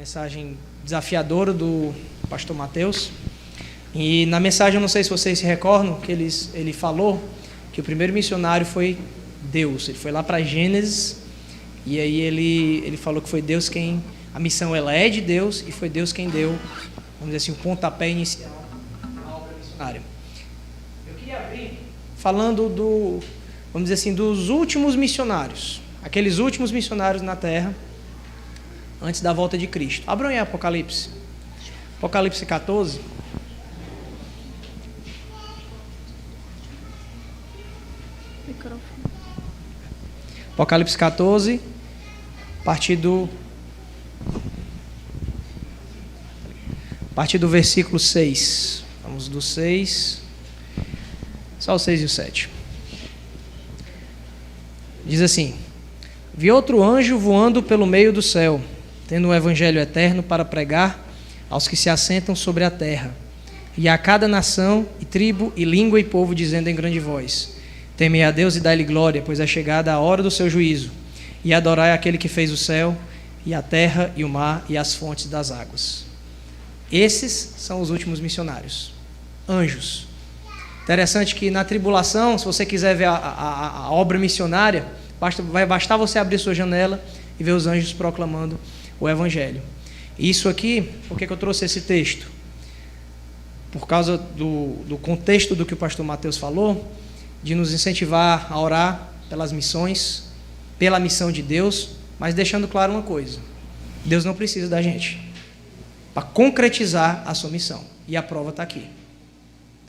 mensagem desafiadora do pastor Mateus. E na mensagem, eu não sei se vocês se recordam, que ele falou que o primeiro missionário foi Deus. Ele foi lá para Gênesis, e aí ele falou que foi Deus quem... A missão ela é de Deus, e foi Deus quem deu, vamos dizer assim, o pontapé inicial à obra missionária. Eu queria abrir falando vamos dizer assim, dos últimos missionários, aqueles últimos missionários na Terra, antes da volta de Cristo. Abram aí Apocalipse. Apocalipse 14. Apocalipse 14, a partir do versículo 6. Vamos do 6, só o 6 e o 7. Diz assim: vi outro anjo voando pelo meio do céu, tendo um evangelho eterno para pregar aos que se assentam sobre a terra, e a cada nação, e tribo, e língua, e povo, dizendo em grande voz: temei a Deus e dai-lhe glória, pois é chegada a hora do seu juízo, e adorai aquele que fez o céu, e a terra, e o mar, e as fontes das águas. Esses são os últimos missionários, anjos. Interessante que na tribulação, se você quiser ver a obra missionária, vai bastar você abrir sua janela e ver os anjos proclamando o evangelho. Isso aqui, por que eu trouxe esse texto? Por causa do contexto do que o pastor Mateus falou, de nos incentivar a orar pelas missões, pela missão de Deus, mas deixando claro uma coisa: Deus não precisa da gente para concretizar a sua missão, e a prova está aqui.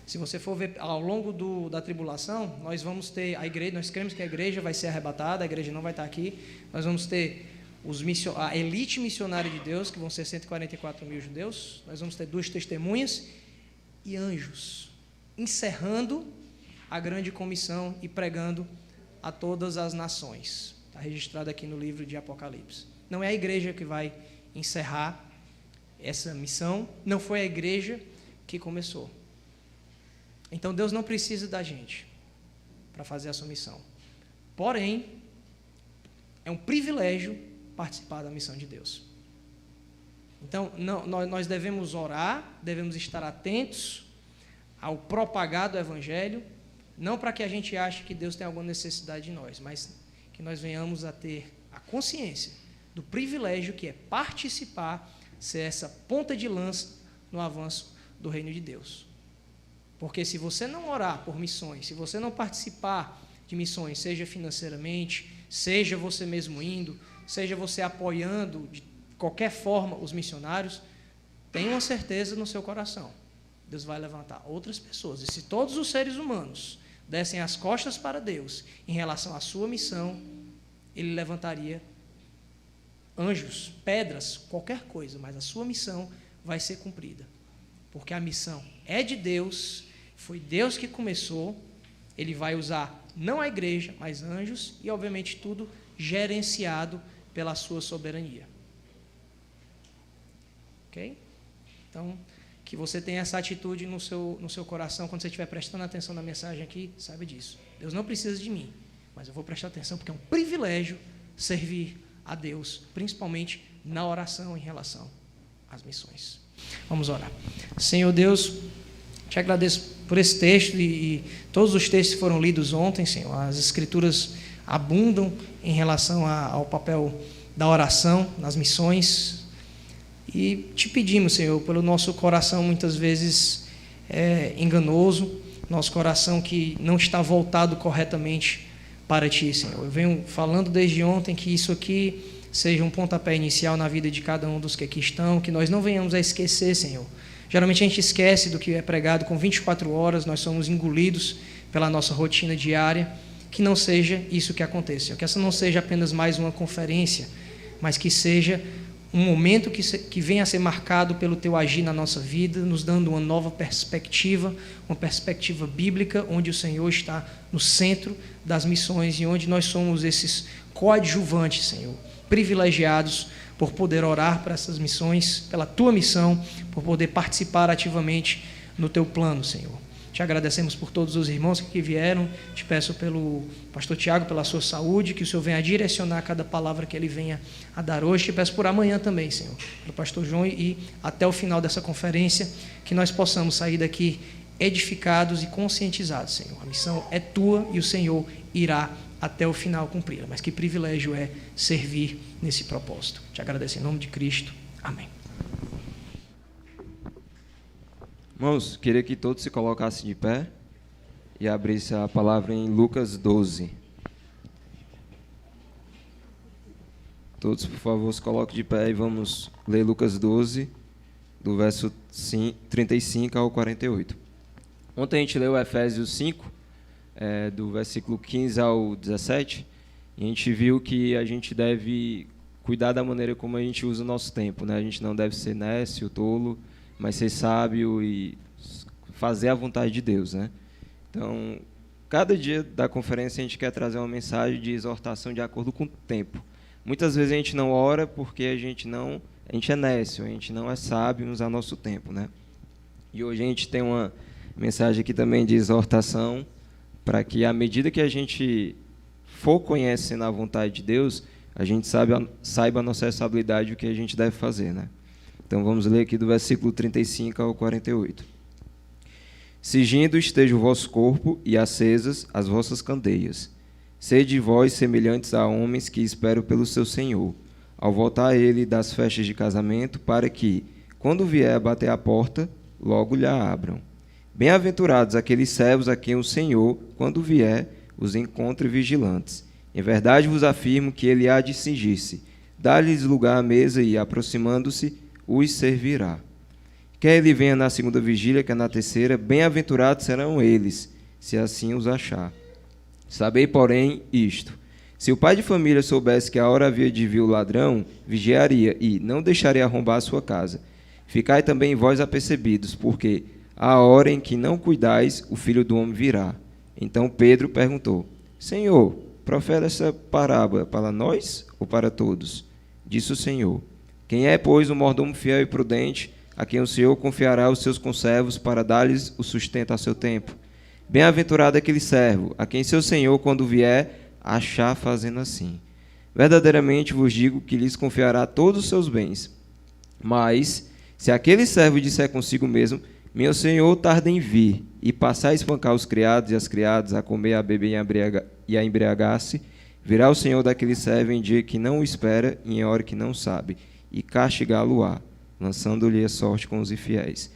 Se você for ver ao longo da tribulação, nós vamos ter a igreja, nós cremos que a igreja vai ser arrebatada, a igreja não vai estar aqui, nós vamos ter a elite missionária de Deus, que vão ser 144 mil judeus, nós vamos ter 2 testemunhas e anjos, encerrando a grande comissão e pregando a todas as nações. Está registrado aqui no livro de Apocalipse. Não é a igreja que vai encerrar essa missão, não foi a igreja que começou. Então Deus não precisa da gente para fazer a sua missão. Porém, é um privilégio participar da missão de Deus. Então, nós devemos orar, devemos estar atentos ao propagar do evangelho, não para que a gente ache que Deus tem alguma necessidade de nós, mas que nós venhamos a ter a consciência do privilégio que é participar, ser essa ponta de lança no avanço do reino de Deus. Porque se você não orar por missões, se você não participar de missões, seja financeiramente, seja você mesmo indo, seja você apoiando de qualquer forma os missionários, tenha uma certeza no seu coração: Deus vai levantar outras pessoas. E se todos os seres humanos dessem as costas para Deus em relação à sua missão, Ele levantaria anjos, pedras, qualquer coisa, mas a sua missão vai ser cumprida. Porque a missão é de Deus, foi Deus que começou, Ele vai usar não a igreja, mas anjos, e obviamente tudo gerenciado pela sua soberania. Ok? Então, que você tenha essa atitude no seu coração, quando você estiver prestando atenção na mensagem aqui, saiba disso. Deus não precisa de mim, mas eu vou prestar atenção, porque é um privilégio servir a Deus, principalmente na oração em relação às missões. Vamos orar. Senhor Deus, te agradeço por esse texto e todos os textos que foram lidos ontem, Senhor. As Escrituras abundam em relação ao papel da oração nas missões. E te pedimos, Senhor, pelo nosso coração muitas vezes enganoso, nosso coração que não está voltado corretamente para Ti, Senhor. Eu venho falando desde ontem que isso aqui seja um pontapé inicial na vida de cada um dos que aqui estão, que nós não venhamos a esquecer, Senhor. Geralmente a gente esquece do que é pregado com 24 horas, nós somos engolidos pela nossa rotina diária, que não seja isso que aconteça, Senhor. Que essa não seja apenas mais uma conferência, mas que seja um momento que venha a ser marcado pelo Teu agir na nossa vida, nos dando uma nova perspectiva, uma perspectiva bíblica, onde o Senhor está no centro das missões e onde nós somos esses coadjuvantes, Senhor, privilegiados por poder orar para essas missões, pela Tua missão, por poder participar ativamente no Teu plano, Senhor. Te agradecemos por todos os irmãos que aqui vieram. Te peço pelo pastor Tiago, pela sua saúde, que o Senhor venha direcionar cada palavra que ele venha a dar hoje. Te peço por amanhã também, Senhor, pelo pastor João, e até o final dessa conferência, que nós possamos sair daqui edificados e conscientizados, Senhor. A missão é tua e o Senhor irá até o final cumpri-la. Mas que privilégio é servir nesse propósito. Te agradeço em nome de Cristo. Amém. Irmãos, queria que todos se colocassem de pé e abrissem a palavra em Lucas 12. Todos, por favor, se coloquem de pé e vamos ler Lucas 12, do verso 35 ao 48. Ontem a gente leu Efésios 5, do versículo 15 ao 17, e a gente viu que a gente deve cuidar da maneira como a gente usa o nosso tempo, né? A gente não deve ser nécio, tolo, mas ser sábio e fazer a vontade de Deus, né? Então, cada dia da conferência a gente quer trazer uma mensagem de exortação de acordo com o tempo. Muitas vezes a gente não ora porque a gente é nécio, a gente não é sábio em usar nosso tempo, né? E hoje a gente tem uma mensagem aqui também de exortação para que, à medida que a gente for conhecendo a vontade de Deus, a gente saiba a nossa responsabilidade, o que a gente deve fazer, né? Então vamos ler aqui do versículo 35 ao 48. Cingindo esteja o vosso corpo e acesas as vossas candeias. Sede vós semelhantes a homens que esperam pelo seu Senhor, ao voltar ele das festas de casamento, para que, quando vier a bater à porta, logo lhe abram. Bem-aventurados aqueles servos a quem o Senhor, quando vier, os encontre vigilantes. Em verdade vos afirmo que ele há de cingir-se, dar-lhes lugar à mesa e, aproximando-se, os servirá. Quer ele venha na segunda vigília, quer na terceira, bem-aventurados serão eles, se assim os achar. Sabei, porém, isto: se o pai de família soubesse que a hora havia de vir o ladrão, vigiaria e não deixaria arrombar a sua casa. Ficai também vós apercebidos, porque a hora em que não cuidais, o Filho do Homem virá. Então Pedro perguntou: Senhor, profere essa parábola para nós ou para todos? Disse o Senhor: quem é, pois, o mordomo fiel e prudente, a quem o Senhor confiará os seus conservos para dar-lhes o sustento a seu tempo? Bem-aventurado aquele servo, a quem seu Senhor, quando vier, achar fazendo assim. Verdadeiramente vos digo que lhes confiará todos os seus bens. Mas, se aquele servo disser consigo mesmo: meu Senhor tarda em vir, e passar a espancar os criados e as criadas, a comer, a beber e a embriagar-se, virá o Senhor daquele servo em dia que não o espera e em hora que não sabe, e castigá-lo-á, lançando-lhe a sorte com os infiéis.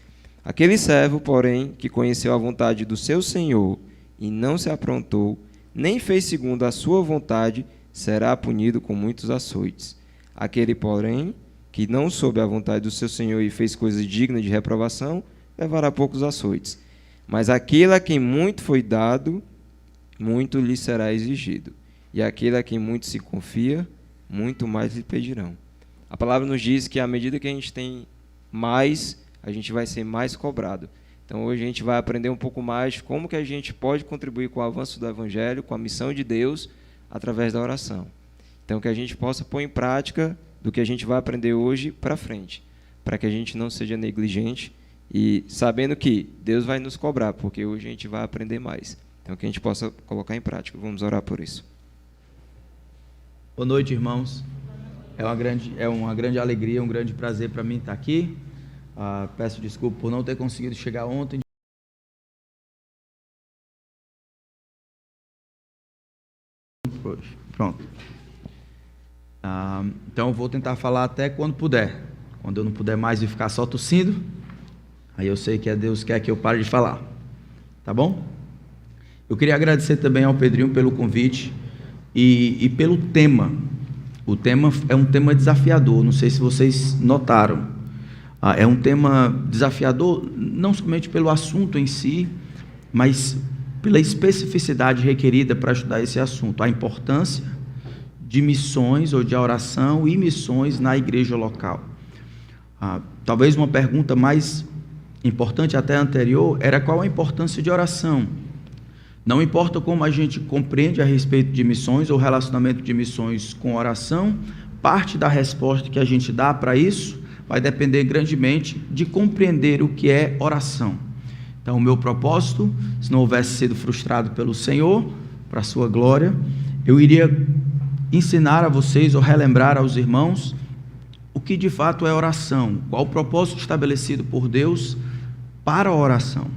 Aquele servo, porém, que conheceu a vontade do seu Senhor e não se aprontou, nem fez segundo a sua vontade, será punido com muitos açoites. Aquele, porém, que não soube a vontade do seu Senhor e fez coisas dignas de reprovação, levará poucos açoites. Mas aquele a quem muito foi dado, muito lhe será exigido. E aquele a quem muito se confia, muito mais lhe pedirão. A palavra nos diz que à medida que a gente tem mais, a gente vai ser mais cobrado. Então hoje a gente vai aprender um pouco mais de como que a gente pode contribuir com o avanço do Evangelho, com a missão de Deus, através da oração. Então que a gente possa pôr em prática do que a gente vai aprender hoje para frente, para que a gente não seja negligente e sabendo que Deus vai nos cobrar, porque hoje a gente vai aprender mais. Então que a gente possa colocar em prática. Vamos orar por isso. Boa noite, irmãos. É uma grande alegria, um grande prazer para mim estar aqui. Peço desculpa por não ter conseguido chegar ontem. Pronto. Então eu vou tentar falar até quando puder. Quando eu não puder mais e ficar só tossindo, aí eu sei que Deus quer que eu pare de falar. Tá bom? Eu queria agradecer também ao Pedrinho pelo convite e pelo tema. O tema é um tema desafiador, não sei se vocês notaram. É um tema desafiador não somente pelo assunto em si, mas pela especificidade requerida para estudar esse assunto, a importância de missões ou de oração e missões na igreja local. Talvez uma pergunta mais importante até anterior era qual a importância de oração. Não importa como a gente compreende a respeito de missões ou relacionamento de missões com oração, parte da resposta que a gente dá para isso vai depender grandemente de compreender o que é oração. Então, o meu propósito, se não houvesse sido frustrado pelo Senhor, para a sua glória, eu iria ensinar a vocês ou relembrar aos irmãos o que de fato é oração, qual o propósito estabelecido por Deus para a oração.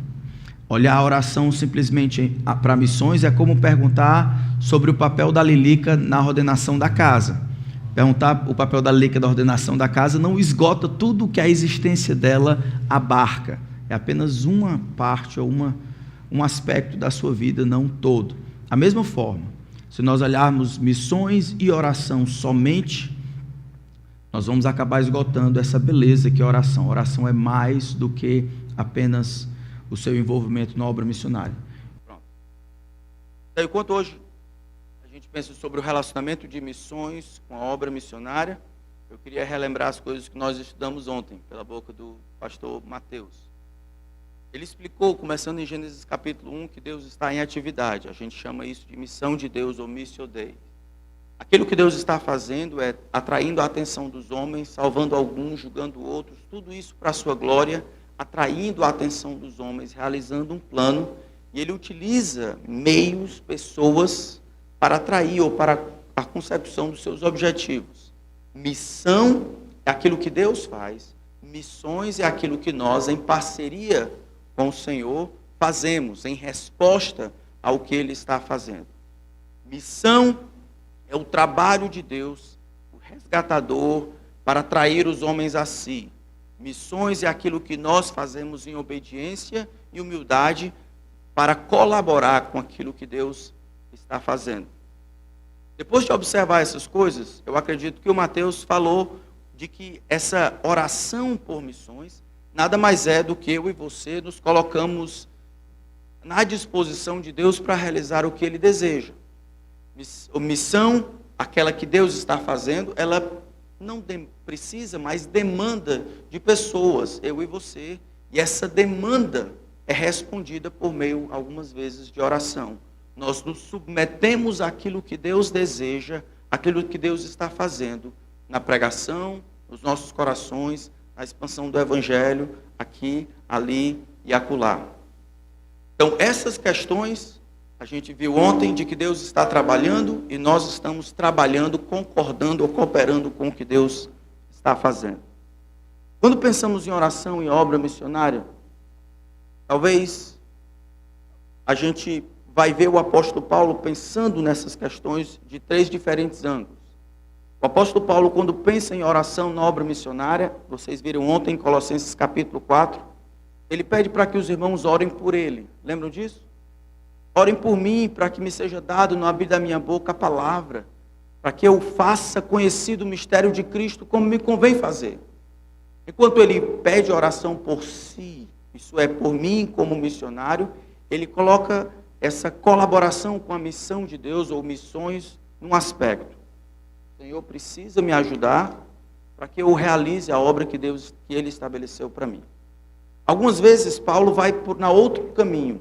Olhar a oração simplesmente para missões é como perguntar sobre o papel da Lilica na ordenação da casa. Perguntar o papel da Lilica na ordenação da casa não esgota tudo o que a existência dela abarca. É apenas uma parte ou um aspecto da sua vida, não todo. Da mesma forma, se nós olharmos missões e oração somente, nós vamos acabar esgotando essa beleza que é a oração. A oração é mais do que apenas o seu envolvimento na obra missionária. Pronto. Então, enquanto hoje a gente pensa sobre o relacionamento de missões com a obra missionária, eu queria relembrar as coisas que nós estudamos ontem, pela boca do pastor Mateus. Ele explicou, começando em Gênesis capítulo 1, que Deus está em atividade. A gente chama isso de missão de Deus ou Missio Dei. Aquilo que Deus está fazendo é atraindo a atenção dos homens, salvando alguns, julgando outros, tudo isso para a sua glória, atraindo a atenção dos homens, realizando um plano, e ele utiliza meios, pessoas, para atrair ou para a consecução dos seus objetivos. Missão é aquilo que Deus faz, missões é aquilo que nós, em parceria com o Senhor, fazemos, em resposta ao que Ele está fazendo. Missão é o trabalho de Deus, o resgatador, para atrair os homens a si. Missões é aquilo que nós fazemos em obediência e humildade para colaborar com aquilo que Deus está fazendo. Depois de observar essas coisas, eu acredito que o Mateus falou de que essa oração por missões nada mais é do que eu e você nos colocamos na disposição de Deus para realizar o que Ele deseja. Missão, aquela que Deus está fazendo, ela não precisa, mas demanda de pessoas, eu e você, e essa demanda é respondida por meio, algumas vezes, de oração. Nós nos submetemos àquilo que Deus deseja, àquilo que Deus está fazendo, na pregação, nos nossos corações, na expansão do Evangelho, aqui, ali e acolá. Então, essas questões, a gente viu ontem de que Deus está trabalhando e nós estamos trabalhando, concordando ou cooperando com o que Deus está fazendo. Quando pensamos em oração e obra missionária, talvez a gente vai ver o apóstolo Paulo pensando nessas questões de 3 diferentes ângulos. O apóstolo Paulo, quando pensa em oração na obra missionária, vocês viram ontem em Colossenses capítulo 4, ele pede para que os irmãos orem por ele. Lembram disso? Orem por mim, para que me seja dado no abrir da minha boca a palavra, para que eu faça conhecido o mistério de Cristo como me convém fazer. Enquanto ele pede oração por si, isso é, por mim como missionário, ele coloca essa colaboração com a missão de Deus ou missões num aspecto. O Senhor precisa me ajudar para que eu realize a obra que Ele estabeleceu para mim. Algumas vezes Paulo vai na outro caminho.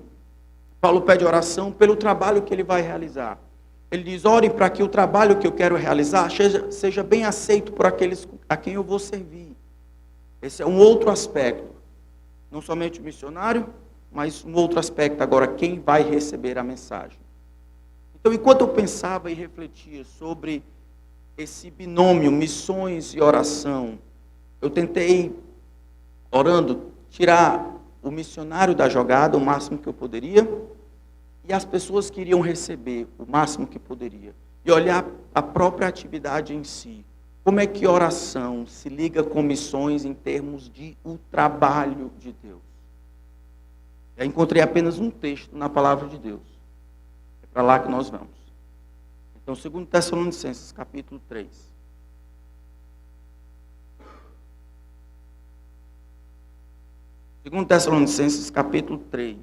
Paulo pede oração pelo trabalho que ele vai realizar. Ele diz, orem para que o trabalho que eu quero realizar seja bem aceito por aqueles a quem eu vou servir. Esse é um outro aspecto. Não somente o missionário, mas um outro aspecto agora, quem vai receber a mensagem. Então, enquanto eu pensava e refletia sobre esse binômio, missões e oração, eu tentei, orando, tirar o missionário da jogada o máximo que eu poderia e as pessoas que iriam receber o máximo que poderia. E olhar a própria atividade em si. Como é que oração se liga com missões em termos de o trabalho de Deus? Eu encontrei apenas um texto na palavra de Deus. É para lá que nós vamos. Então, 2 Tessalonicenses, capítulo 3. Segundo Tessalonicenses, capítulo 3.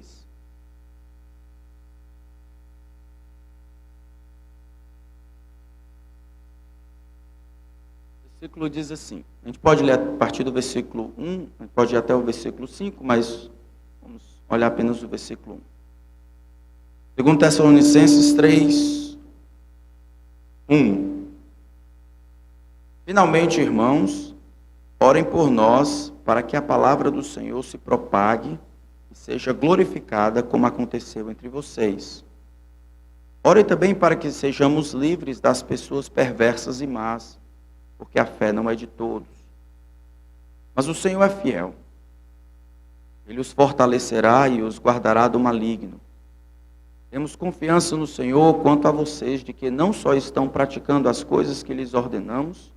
O versículo diz assim, a gente pode ler a partir do versículo 1, a gente pode ir até o versículo 5, mas vamos olhar apenas o versículo 1. 2 Tessalonicenses 3, 1. Finalmente, irmãos, orem por nós, para que a palavra do Senhor se propague e seja glorificada como aconteceu entre vocês. Ore também para que sejamos livres das pessoas perversas e más, porque a fé não é de todos. Mas o Senhor é fiel. Ele os fortalecerá e os guardará do maligno. Temos confiança no Senhor quanto a vocês, de que não só estão praticando as coisas que lhes ordenamos,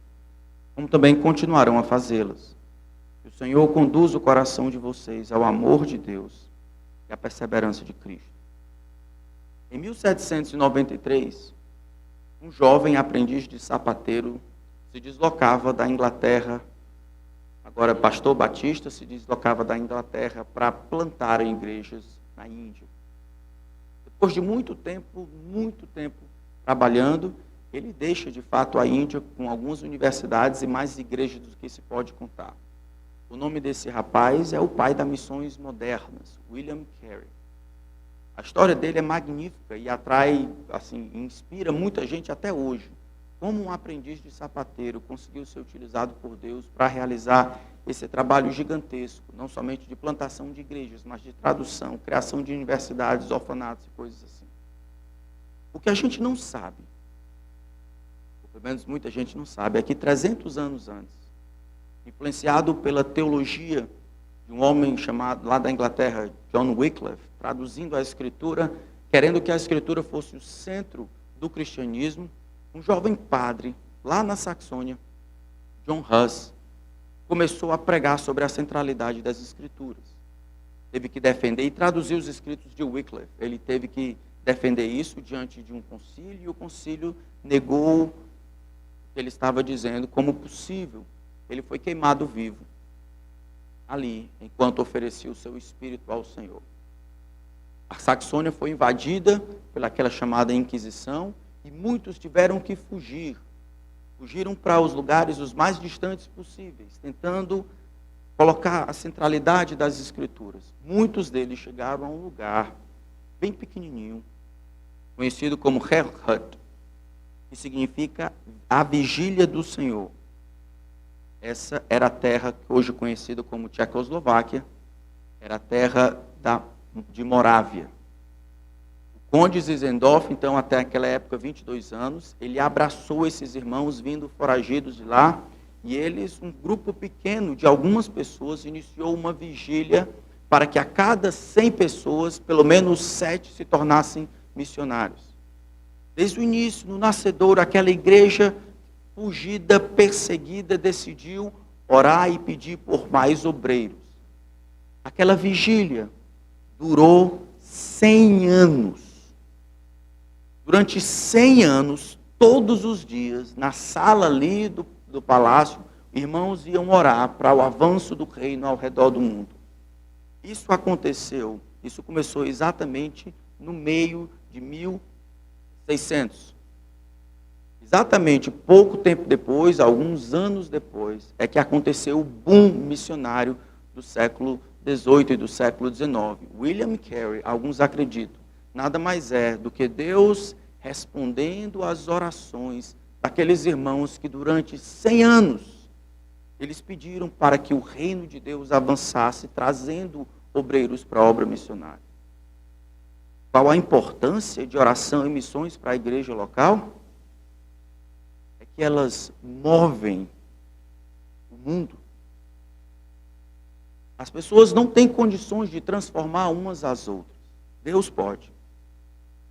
como também continuarão a fazê-las. Que o Senhor conduza o coração de vocês ao amor de Deus e à perseverança de Cristo. Em 1793, um jovem aprendiz de sapateiro se deslocava da Inglaterra, agora pastor batista, se deslocava da Inglaterra para plantar igrejas na Índia. Depois de muito tempo trabalhando, ele deixa de fato a Índia com algumas universidades e mais igrejas do que se pode contar. O nome desse rapaz é o pai das missões modernas, William Carey. A história dele é magnífica e atrai, assim, inspira muita gente até hoje. Como um aprendiz de sapateiro conseguiu ser utilizado por Deus para realizar esse trabalho gigantesco, não somente de plantação de igrejas, mas de tradução, criação de universidades, orfanatos e coisas assim. O que a gente não sabe, ou pelo menos muita gente não sabe, é que 300 anos antes, influenciado pela teologia de um homem chamado, lá da Inglaterra, John Wycliffe, traduzindo a Escritura, querendo que a Escritura fosse o centro do cristianismo, um jovem padre, lá na Saxônia, John Huss, começou a pregar sobre a centralidade das Escrituras. Teve que defender e traduzir os escritos de Wycliffe. Ele teve que defender isso diante de um concílio, e o concílio negou o que ele estava dizendo como possível. Ele foi queimado vivo, ali, enquanto oferecia o seu espírito ao Senhor. A Saxônia foi invadida pelaquela chamada Inquisição, e muitos tiveram que fugir. Fugiram para os lugares os mais distantes possíveis, tentando colocar a centralidade das Escrituras. Muitos deles chegaram a um lugar bem pequenininho, conhecido como Herrhut, que significa a vigília do Senhor. Essa era a terra que hoje é conhecida como Tchecoslováquia, era a terra de Morávia. O conde Zinzendorf, então, até aquela época, 22 anos, ele abraçou esses irmãos vindo foragidos de lá, e eles, um grupo pequeno de algumas pessoas, iniciou uma vigília para que a cada 100 pessoas, pelo menos 7 se tornassem missionários. Desde o início, no nascedouro, aquela igreja fugida, perseguida, decidiu orar e pedir por mais obreiros. Aquela vigília durou 100 anos. Durante 100 anos, todos os dias, na sala ali do palácio, irmãos iam orar para o avanço do reino ao redor do mundo. Isso começou exatamente no meio de 1600. Exatamente pouco tempo depois, alguns anos depois, é que aconteceu o boom missionário do século XVIII e do século XIX. William Carey, alguns acreditam, nada mais é do que Deus respondendo às orações daqueles irmãos que durante 100 anos eles pediram para que o reino de Deus avançasse, trazendo obreiros para a obra missionária. Qual a importância de oração e missões para a igreja local? É que elas movem o mundo. As pessoas não têm condições de transformar umas às outras. Deus pode.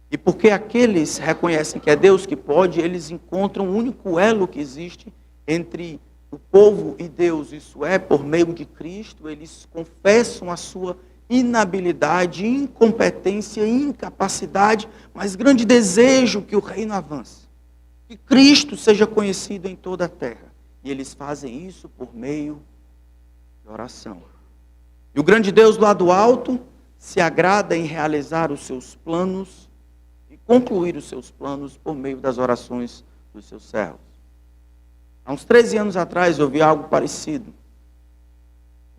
E porque aqueles reconhecem que é Deus que pode, eles encontram o único elo que existe entre o povo e Deus. Isso é, por meio de Cristo, eles confessam a sua inabilidade, incompetência, incapacidade, mas grande desejo que o reino avance. Que Cristo seja conhecido em toda a terra. E eles fazem isso por meio de oração. E o grande Deus lá do alto se agrada em realizar os seus planos e concluir os seus planos por meio das orações dos seus servos. Há uns 13 anos atrás eu vi algo parecido.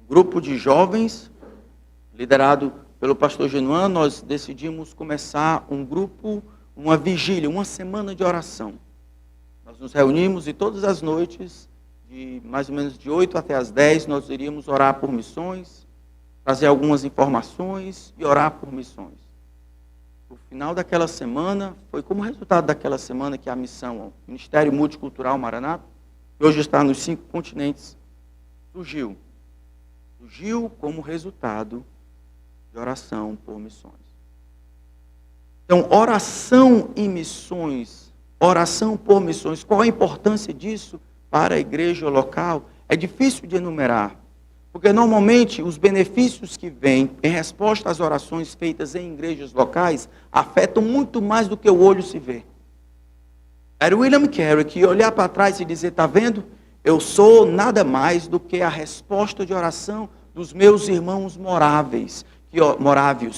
Um grupo de jovens, liderado pelo pastor Genuan, nós decidimos começar um grupo, uma vigília, uma semana de oração. Nós nos reunimos e todas as noites, de mais ou menos de 8 até as 10, nós iríamos orar por missões, trazer algumas informações e orar por missões. O final daquela semana foi como resultado daquela semana que a missão, o Ministério Multicultural Maranata, que hoje está nos 5 continentes, surgiu. Surgiu como resultado de oração por missões. Então, oração e missões, oração por missões, qual a importância disso para a igreja local? É difícil de enumerar. Porque normalmente os benefícios que vêm em resposta às orações feitas em igrejas locais afetam muito mais do que o olho se vê. Era William Carey que ia olhar para trás e dizer, está vendo? Eu sou nada mais do que a resposta de oração dos meus irmãos moráveis,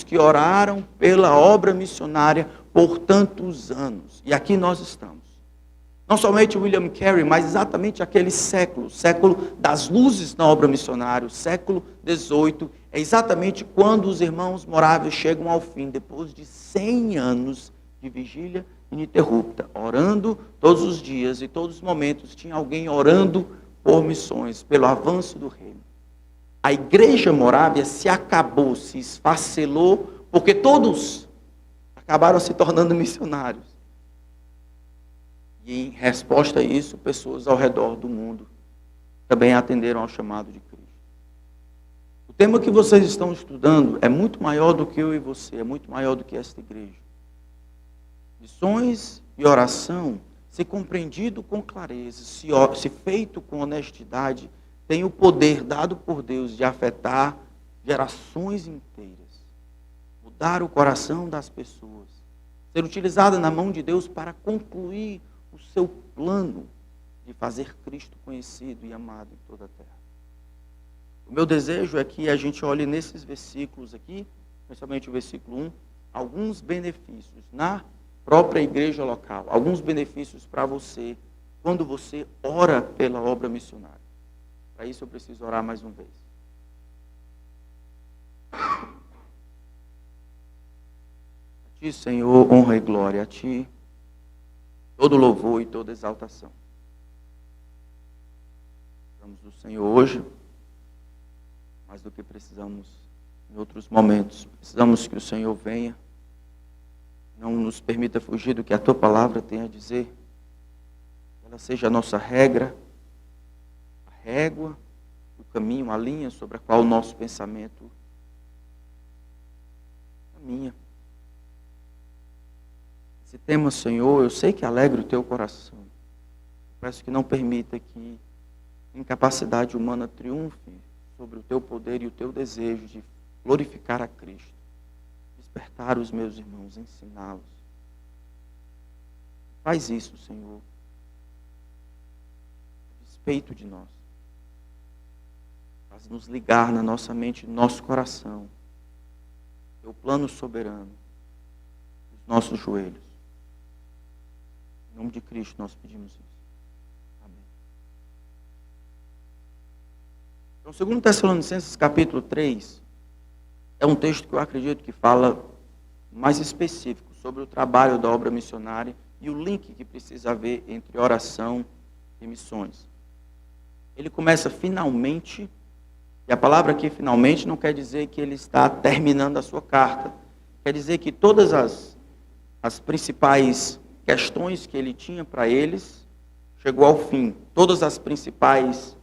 que oraram pela obra missionária por tantos anos. E aqui nós estamos. Não somente William Carey, mas exatamente aquele século, o século das luzes na obra missionária, o século XVIII, é exatamente quando os irmãos moráveis chegam ao fim, depois de 100 anos de vigília ininterrupta, orando todos os dias e todos os momentos, tinha alguém orando por missões, pelo avanço do reino. A igreja morávia se acabou, se esfacelou, porque todos acabaram se tornando missionários. E em resposta a isso, pessoas ao redor do mundo também atenderam ao chamado de Cristo. O tema que vocês estão estudando é muito maior do que eu e você, é muito maior do que esta igreja. Missões e oração, se compreendido com clareza, se feito com honestidade, tem o poder dado por Deus de afetar gerações inteiras, mudar o coração das pessoas, ser utilizada na mão de Deus para concluir o seu plano de fazer Cristo conhecido e amado em toda a terra. O meu desejo é que a gente olhe nesses versículos aqui, principalmente o versículo 1, alguns benefícios na própria igreja local, alguns benefícios para você, quando você ora pela obra missionária. Para isso eu preciso orar mais uma vez. A Ti, Senhor, honra e glória a Ti, todo louvor e toda exaltação. Precisamos do Senhor hoje, mais do que precisamos em outros momentos. Precisamos que o Senhor venha, não nos permita fugir do que a Tua palavra tem a dizer. Que ela seja a nossa regra, a régua, o caminho, a linha sobre a qual o nosso pensamento caminha. Esse tema, Senhor, eu sei que alegra o Teu coração. Eu peço que não permita que incapacidade humana triunfe sobre o Teu poder e o Teu desejo de glorificar a Cristo. Despertar os meus irmãos, ensiná-los. Faz isso, Senhor, a despeito de nós. Faz nos ligar na nossa mente, no nosso coração, Teu plano soberano, os nossos joelhos. Em nome de Cristo nós pedimos isso. Amém. Então, 2 Tessalonicenses capítulo 3, é um texto que eu acredito que fala mais específico sobre o trabalho da obra missionária e o link que precisa haver entre oração e missões. Ele começa finalmente, e a palavra aqui finalmente não quer dizer que ele está terminando a sua carta. Quer dizer que todas as principais questões que ele tinha para eles chegou ao fim. Todas as principais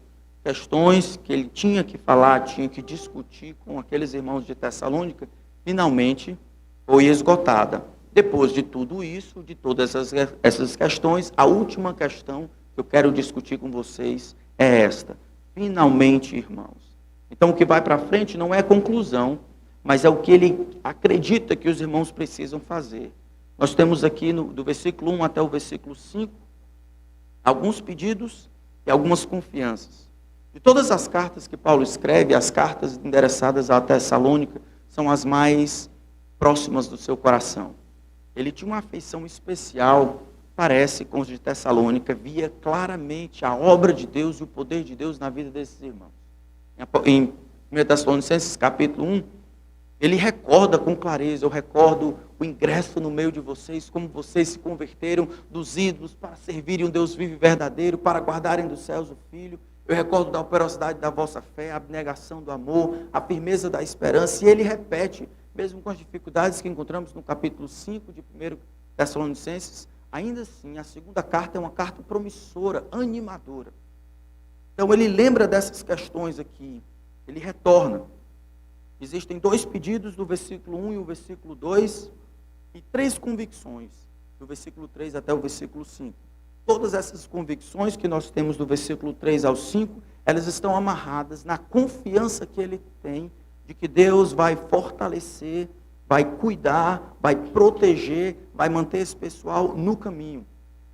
questões que ele tinha que falar, tinha que discutir com aqueles irmãos de Tessalônica, finalmente foi esgotada. Depois de tudo isso, de todas essas questões, a última questão que eu quero discutir com vocês é esta. Finalmente, irmãos. Então, o que vai para frente não é conclusão, mas é o que ele acredita que os irmãos precisam fazer. Nós temos aqui do versículo 1 até o versículo 5, alguns pedidos e algumas confianças. De todas as cartas que Paulo escreve, as cartas endereçadas a Tessalônica são as mais próximas do seu coração. Ele tinha uma afeição especial, parece, com os de Tessalônica, via claramente a obra de Deus e o poder de Deus na vida desses irmãos. Em 1 Tessalonicenses capítulo 1, ele recorda com clareza, eu recordo o ingresso no meio de vocês, como vocês se converteram dos ídolos para servirem um Deus vivo e verdadeiro, para guardarem dos céus o Filho. Eu recordo da operosidade da vossa fé, a abnegação do amor, a firmeza da esperança. E ele repete, mesmo com as dificuldades que encontramos no capítulo 5 de 1 Tessalonicenses, ainda assim, a segunda carta é uma carta promissora, animadora. Então ele lembra dessas questões aqui, ele retorna. Existem 2 pedidos do versículo 1 e o versículo 2, e 3 convicções, do versículo 3 até o versículo 5. Todas essas convicções que nós temos do versículo 3 ao 5, elas estão amarradas na confiança que ele tem de que Deus vai fortalecer, vai cuidar, vai proteger, vai manter esse pessoal no caminho.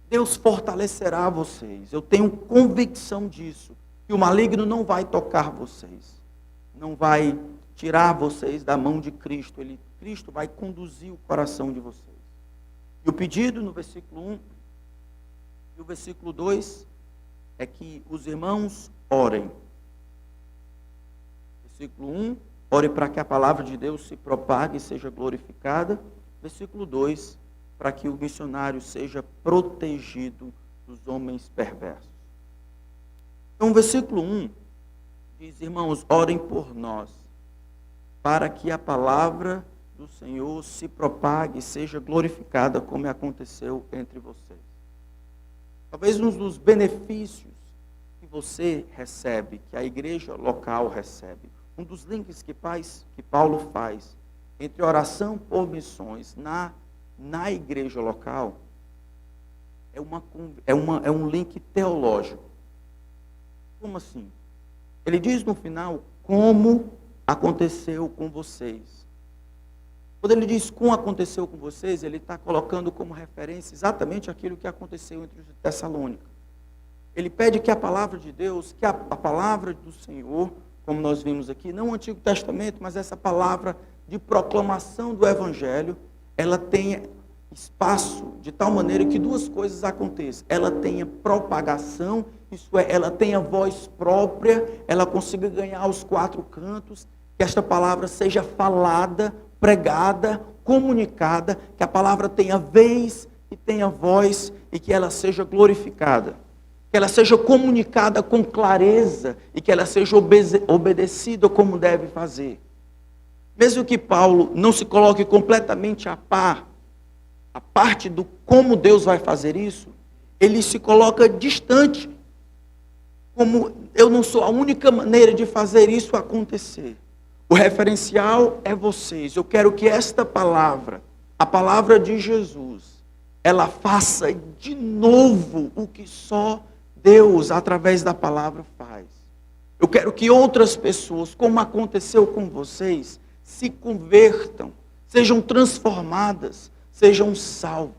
Deus fortalecerá vocês. Eu tenho convicção disso, que o maligno não vai tocar vocês, não vai tirar vocês da mão de Cristo. Cristo vai conduzir o coração de vocês. E o pedido no versículo 1 e o versículo 2 é que os irmãos orem. Versículo 1, ore para que a palavra de Deus se propague e seja glorificada. Versículo 2, para que o missionário seja protegido dos homens perversos. Então, o versículo 1 diz, irmãos, orem por nós, para que a palavra do Senhor se propague e seja glorificada, como aconteceu entre vocês. Talvez um dos benefícios que você recebe, que a igreja local recebe, um dos links que Paulo faz entre oração por missões na igreja local, é um link teológico. Como assim? Ele diz no final, como aconteceu com vocês. Quando ele diz como aconteceu com vocês, ele está colocando como referência exatamente aquilo que aconteceu entre os Tessalônicos. Ele pede que a palavra de Deus, que a palavra do Senhor, como nós vimos aqui, não o Antigo Testamento, mas essa palavra de proclamação do Evangelho, ela tenha espaço de tal maneira que 2 coisas aconteçam. Ela tenha propagação, isso é, ela tenha voz própria, ela consiga ganhar os 4 cantos, que esta palavra seja falada, pregada, comunicada, que a palavra tenha vez e tenha voz e que ela seja glorificada. Que ela seja comunicada com clareza e que ela seja obedecida como deve fazer. Mesmo que Paulo não se coloque completamente a parte do como Deus vai fazer isso, ele se coloca distante. Como eu não sou a única maneira de fazer isso acontecer. O referencial é vocês. Eu quero que esta palavra, a palavra de Jesus, ela faça de novo o que só Deus, através da palavra, faz. Eu quero que outras pessoas, como aconteceu com vocês, se convertam, sejam transformadas, sejam salvas.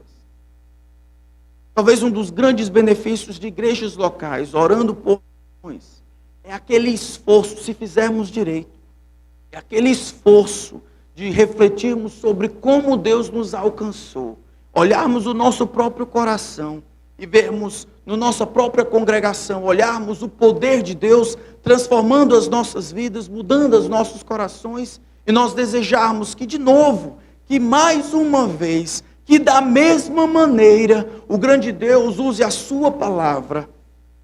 Talvez um dos grandes benefícios de igrejas locais, orando por missões, é aquele esforço, se fizermos direito, é aquele esforço de refletirmos sobre como Deus nos alcançou, olharmos o nosso próprio coração e vermos na nossa própria congregação, olharmos o poder de Deus transformando as nossas vidas, mudando os nossos corações, e nós desejarmos que de novo, que mais uma vez, que da mesma maneira, o grande Deus use a sua palavra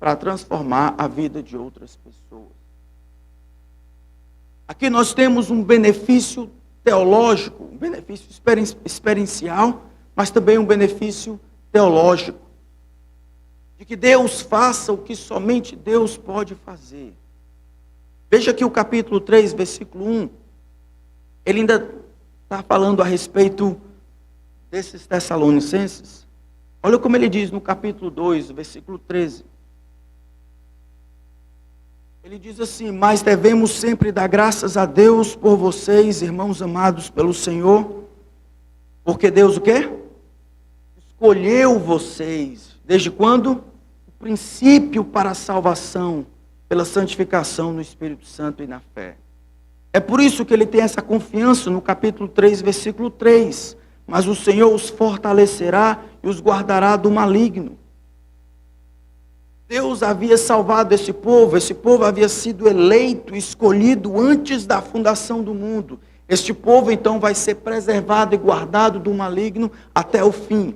para transformar a vida de outras pessoas. Aqui nós temos um benefício teológico, um benefício experiencial, mas também um benefício teológico. De que Deus faça o que somente Deus pode fazer. Veja aqui o capítulo 3, versículo 1. Ele ainda está falando a respeito desses Tessalonicenses. Olha como ele diz no capítulo 2, versículo 13. Ele diz assim, mas devemos sempre dar graças a Deus por vocês, irmãos amados pelo Senhor, porque Deus o quê? Escolheu vocês, desde quando? O princípio para a salvação, pela santificação no Espírito Santo e na fé. É por isso que ele tem essa confiança no capítulo 3, versículo 3. Mas o Senhor os fortalecerá e os guardará do maligno. Deus havia salvado esse povo havia sido eleito, escolhido antes da fundação do mundo. Este povo então vai ser preservado e guardado do maligno até o fim.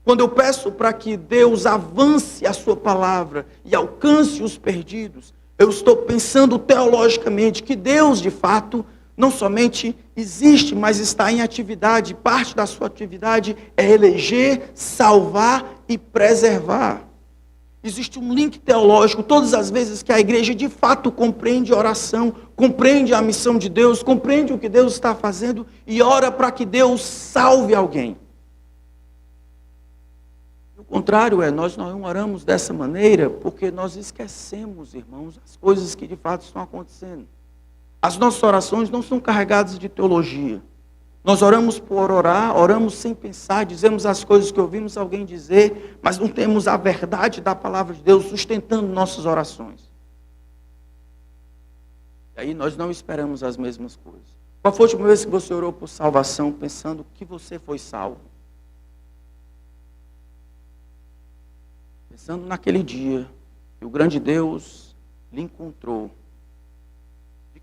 quando eu peço para que Deus avance a sua palavra e alcance os perdidos, eu estou pensando teologicamente que Deus, de fato, não somente existe, mas está em atividade. Parte da sua atividade é eleger, salvar e preservar. Existe um link teológico todas as vezes que a igreja de fato compreende a oração, compreende a missão de Deus, compreende o que Deus está fazendo e ora para que Deus salve alguém. O contrário nós não oramos dessa maneira porque nós esquecemos, irmãos, as coisas que de fato estão acontecendo. As nossas orações não são carregadas de teologia. Nós oramos por orar, oramos sem pensar, dizemos as coisas que ouvimos alguém dizer, mas não temos a verdade da palavra de Deus sustentando nossas orações. E aí nós não esperamos as mesmas coisas. Qual foi a última vez que você orou por salvação pensando que você foi salvo? Pensando naquele dia que o grande Deus lhe encontrou.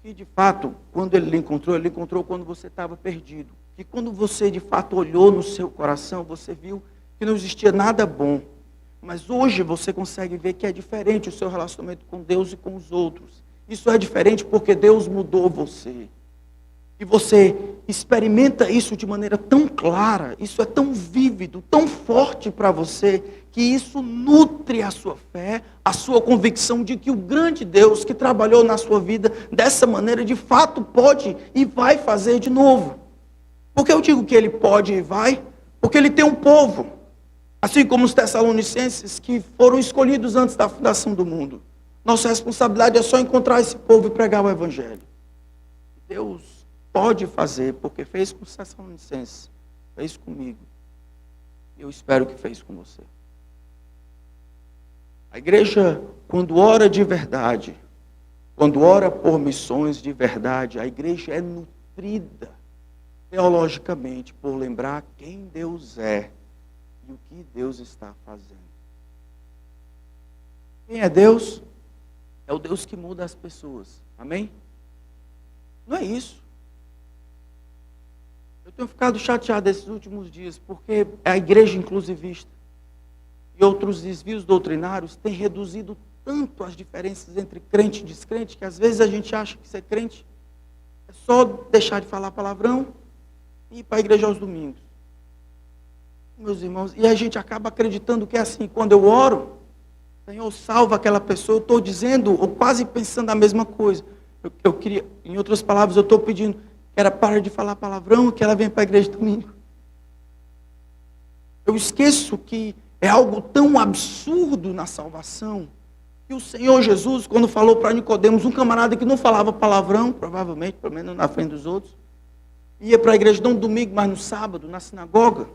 E de fato, quando ele lhe encontrou quando você estava perdido. E quando você de fato olhou no seu coração, você viu que não existia nada bom. Mas hoje você consegue ver que é diferente o seu relacionamento com Deus e com os outros. Isso é diferente porque Deus mudou você. E você experimenta isso de maneira tão clara, isso é tão vívido, tão forte para você, que isso nutre a sua fé, a sua convicção de que o grande Deus que trabalhou na sua vida dessa maneira, de fato pode e vai fazer de novo. Por que eu digo que ele pode e vai? Porque ele tem um povo, assim como os Tessalonicenses que foram escolhidos antes da fundação do mundo. Nossa responsabilidade é só encontrar esse povo e pregar o Evangelho. Deus pode fazer, porque fez com os Tessalonicenses, fez comigo. Eu espero que fez com você. A igreja, quando ora de verdade, quando ora por missões de verdade, a igreja é nutrida teologicamente por lembrar quem Deus é e o que Deus está fazendo. Quem é Deus? É o Deus que muda as pessoas. Amém? Não é isso. Eu tenho ficado chateado esses últimos dias, porque a igreja inclusivista e outros desvios doutrinários têm reduzido tanto as diferenças entre crente e descrente, que às vezes a gente acha que ser crente é só deixar de falar palavrão e ir para a igreja aos domingos. Meus irmãos, e a gente acaba acreditando que é assim, quando eu oro, Senhor, salva aquela pessoa, eu estou dizendo, ou quase pensando a mesma coisa. Eu queria, em outras palavras, eu estou pedindo que ela pare de falar palavrão e que ela venha para a igreja domingo. Eu esqueço que é algo tão absurdo na salvação, que o Senhor Jesus, quando falou para Nicodemos, um camarada que não falava palavrão, provavelmente, pelo menos na frente dos outros, ia para a igreja não no domingo, mas no sábado, na sinagoga.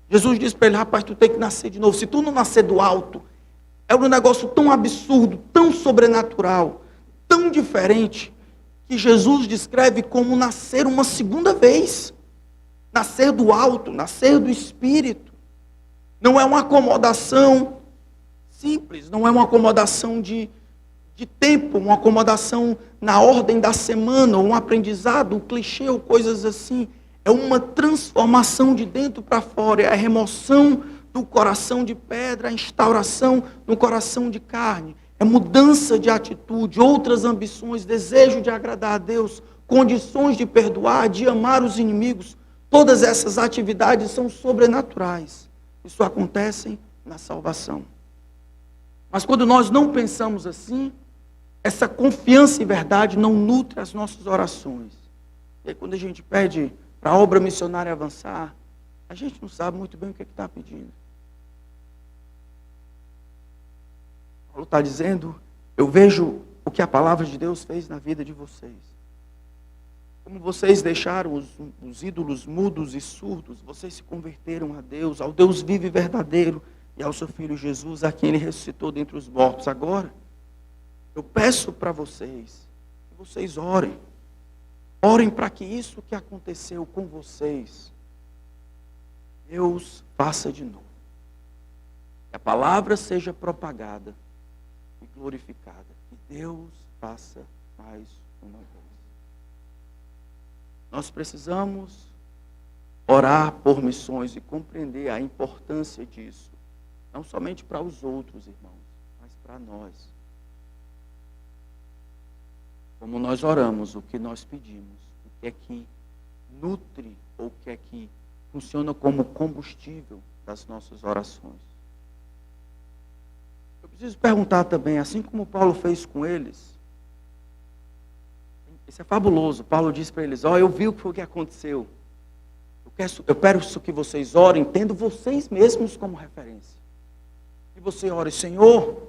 Jesus disse para ele, rapaz, tu tem que nascer de novo. Se tu não nascer do alto, é um negócio tão absurdo, tão sobrenatural, tão diferente, que Jesus descreve como nascer uma segunda vez. Nascer do alto, nascer do Espírito. Não é uma acomodação simples, não é uma acomodação de tempo, uma acomodação na ordem da semana, ou um aprendizado, um clichê, ou coisas assim. É uma transformação de dentro para fora, é a remoção do coração de pedra, a instauração do coração de carne. É mudança de atitude, outras ambições, desejo de agradar a Deus, condições de perdoar, de amar os inimigos. Todas essas atividades são sobrenaturais. Isso acontece na salvação. Mas quando nós não pensamos assim, essa confiança em verdade não nutre as nossas orações. E aí quando a gente pede para a obra missionária avançar, a gente não sabe muito bem o que está pedindo. Paulo está dizendo, eu vejo o que a palavra de Deus fez na vida de vocês. Como vocês deixaram os ídolos mudos e surdos, vocês se converteram a Deus, ao Deus vivo e verdadeiro, e ao seu Filho Jesus, a quem Ele ressuscitou dentre os mortos. Agora, eu peço para vocês, que vocês orem. Orem para que isso que aconteceu com vocês, Deus faça de novo. Que a palavra seja propagada e glorificada. Que Deus faça mais uma vez. Nós precisamos orar por missões e compreender a importância disso, não somente para os outros, irmãos, mas para nós. Como nós oramos, o que nós pedimos, o que é que nutre ou o que é que funciona como combustível das nossas orações. Eu preciso perguntar também, assim como Paulo fez com eles, isso é fabuloso. Paulo disse para eles: eu vi o que foi que aconteceu. Eu peço que vocês orem, tendo vocês mesmos como referência. E você ore: Senhor,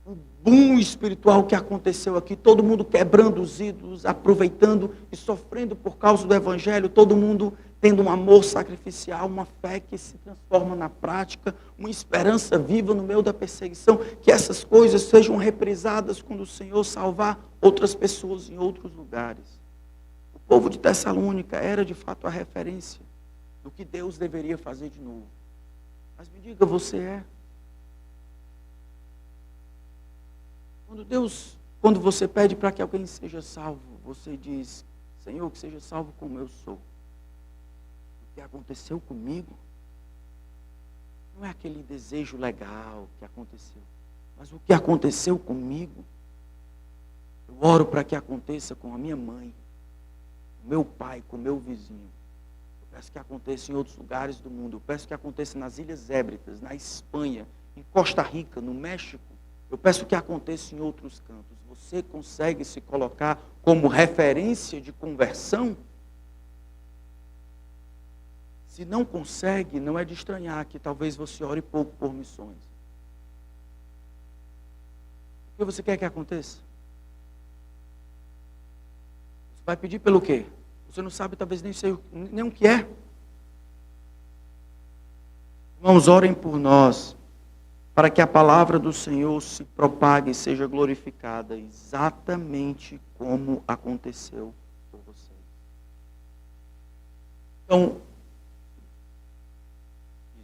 o boom espiritual que aconteceu aqui, todo mundo quebrando os ídolos, aproveitando e sofrendo por causa do Evangelho, todo mundo tendo um amor sacrificial, uma fé que se transforma na prática, uma esperança viva no meio da perseguição, que essas coisas sejam reprisadas quando o Senhor salvar outras pessoas em outros lugares. O povo de Tessalônica era de fato a referência do que Deus deveria fazer de novo. Mas me diga, você é? Quando você pede para que alguém seja salvo, você diz: Senhor, que seja salvo como eu sou. O que aconteceu comigo não é aquele desejo legal que aconteceu, mas o que aconteceu comigo, eu oro para que aconteça com a minha mãe, com o meu pai, com o meu vizinho. Eu peço que aconteça em outros lugares do mundo. Eu peço que aconteça nas Ilhas Hébridas, na Espanha, em Costa Rica, no México. Eu peço que aconteça em outros cantos. Você consegue se colocar como referência de conversão? Se não consegue, não é de estranhar que talvez você ore pouco por missões. O que você quer que aconteça? Você vai pedir pelo quê? Você não sabe, talvez nem o que é. Irmãos, orem por nós, para que a palavra do Senhor se propague e seja glorificada, exatamente como aconteceu por vocês. Então,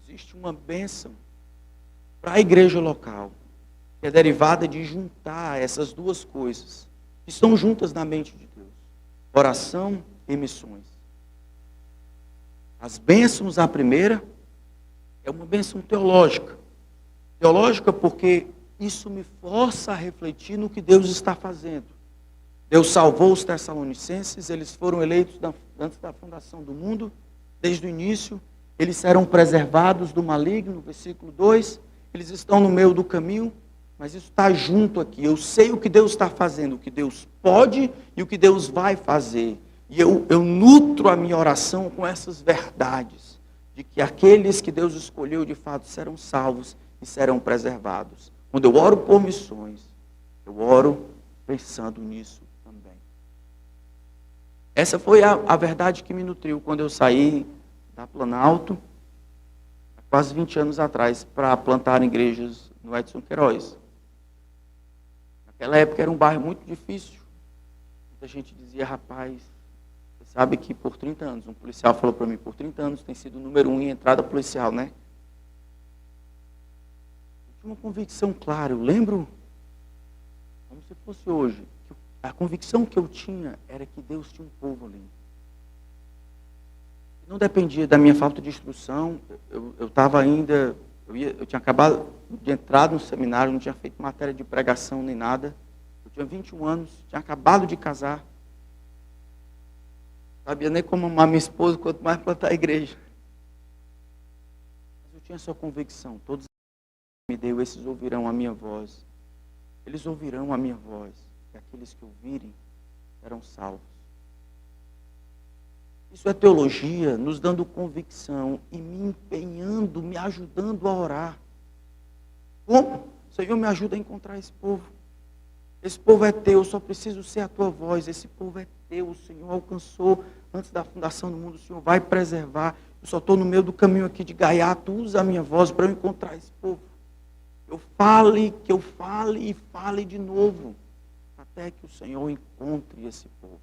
existe uma bênção para a igreja local, que é derivada de juntar essas duas coisas, que estão juntas na mente de Deus: oração e missões. As bênçãos, a primeira, é uma bênção teológica. Teológica porque isso me força a refletir no que Deus está fazendo. Deus salvou os Tessalonicenses, eles foram eleitos antes da fundação do mundo, desde o início. Eles serão preservados do maligno, versículo 2. Eles estão no meio do caminho, mas isso está junto aqui. Eu sei o que Deus está fazendo, o que Deus pode e o que Deus vai fazer. E eu nutro a minha oração com essas verdades, de que aqueles que Deus escolheu de fato serão salvos e serão preservados. Quando eu oro por missões, eu oro pensando nisso também. Essa foi a verdade que me nutriu quando eu saí da Planalto, há quase 20 anos atrás, para plantar igrejas no Edson Queiroz. Naquela época era um bairro muito difícil. Muita gente dizia: rapaz, você sabe que por 30 anos, um policial falou para mim, por 30 anos tem sido o número 1 em entrada policial, né? Eu tinha uma convicção clara, eu lembro, como se fosse hoje, que a convicção que eu tinha era que Deus tinha um povo ali. Não dependia da minha falta de instrução. Eu estava ainda, eu tinha acabado de entrar no seminário, não tinha feito matéria de pregação nem nada. Eu tinha 21 anos, tinha acabado de casar. Não sabia nem como amar minha esposa, quanto mais plantar a igreja. Mas eu tinha essa convicção: todos que me deu, esses ouvirão a minha voz. Eles ouvirão a minha voz. E aqueles que ouvirem serão salvos. Isso é teologia, nos dando convicção e me empenhando, me ajudando a orar. Como? Senhor, me ajuda a encontrar esse povo. Esse povo é teu, eu só preciso ser a tua voz. Esse povo é teu, o Senhor alcançou antes da fundação do mundo, o Senhor vai preservar. Eu só estou no meio do caminho aqui de Gaiato, usa a minha voz para eu encontrar esse povo. Que eu fale e fale de novo, até que o Senhor encontre esse povo.